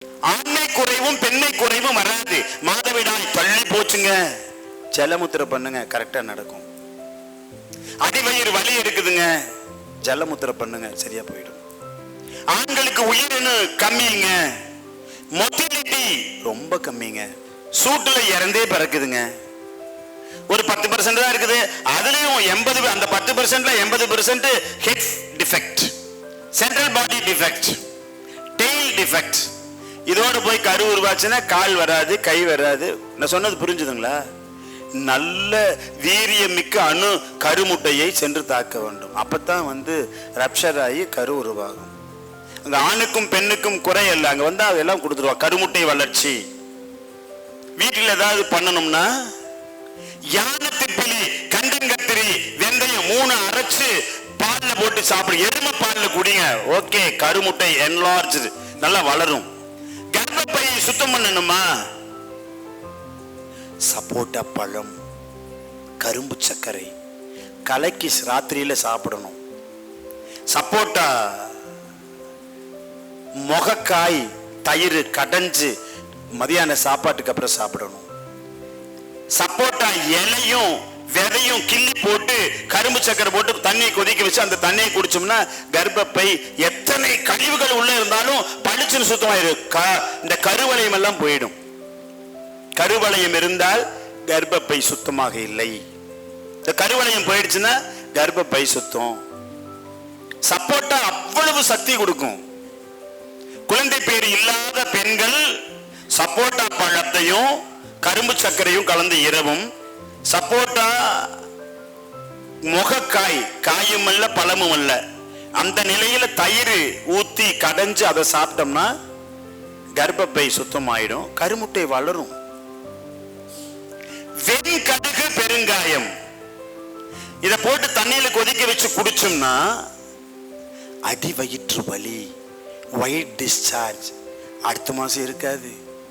ஆண்மை குறைவும் பெண்மை குறைவும் வராது. மாதவிடாய் தள்ளி போச்சுங்க, ஜலமுத்திரை பண்ணுங்க, கரெக்டா நடக்கும். அடிவயிறு வலி இருக்குதுங்க, ஜலமுத்திரை பண்ணுங்க, சரியா போயிடும். ஆண்களுக்கு உயிரினு கம்மிங்க, மொட்டிலிட்டி ரொம்ப கம்மிங்க, சூட்டுல இறந்தே பிறக்குதுங்க. ஒரு 10% தான் இருக்குது, அதுலயும் 80, அந்த 10%ல 80% ஹெட் டிஃபெக்ட், சென்ட்ரல் பாடி டிஃபெக்ட், டெயில் டிஃபெக்ட். இதோட போய் கரு உருவாச்சுன்னா கால் வராது, கை வராது. நான் சொன்னது புரிஞ்சுதுங்களா? நல்ல வீரியமிக்க அணு கருமுட்டையை சென்று தாக்க வேண்டும். அப்பதான் ரப்ஷர் ஆகி கரு உருவாகும். அங்க ஆணுக்கும் பெண்ணுக்கும் குறை அல்ல, அங்க அதெல்லாம் கொடுத்துருவா. கருமுட்டை வளர்ச்சி வீட்டில் ஏதாவது பண்ணணும்னா யானை திப்பிலி, கண்டங்கத்திரி, வெந்தயம் 3 அரைச்சு பால்ல போட்டு சாப்பிடு, எருமை பால்ல குடிங்க. ஓகே, கருமுட்டை என்லார்ஜ் நல்லா வளரும். கர்ப்பப்பையை சுத்தம் பண்ணணுமா? சப்போட்டா பழம், கரும்பு சர்க்கரை கலக்கி ராத்திரியில சாப்பிடணும். சப்போட்டா முகக்காய் தயிர் கடைஞ்சு மதியான சாப்பாட்டுக்கு அப்புறம் சாப்பிடணும். சப்போட்டா இலையும் விதையும் கிள்ளி போட்டு கரும்பு சக்கரை போட்டு தண்ணியை கொதிக்க வச்சு அந்த தண்ணியை குடிச்சோம்னா கர்ப்பப்பை எத்தனை கழிவுகள் உள்ள இருந்தாலும் பளிச்சுன்னு சுத்தமாயிரும். இந்த கருவளையம் எல்லாம் போயிடும். கருவளையம் இருந்தால் கர்ப்பப்பை சுத்தமாக இல்லை. இந்த கருவளையம் போயிடுச்சுன்னா கர்ப்பப்பை சுத்தம். சப்போட்டா அவ்வளவு சக்தி கொடுக்கும். குழந்தை பேர் இல்லாத பெண்கள் சப்போட்டா பழத்தையும் கரும்பு சர்க்கரையும் கலந்து இரவும், சப்போட்டா முகக்காய், காயும் அல்ல பழமும் அல்ல, அந்த நிலையில தயிர் ஊத்தி கடைஞ்சு அதை சாப்பிட்டோம்னா கர்ப்பப்பை சுத்தமாயிடும், கருமுட்டை வளரும். வெண்கடுகு பெருங்காயம் இதை போட்டு தண்ணியில கொதிக்க வச்சு குடிச்சோம்னா அடி வயிற்று வலி, ஒயிட் டிஸ்சார்ஜ் அடுத்த மாசம் இருக்காது.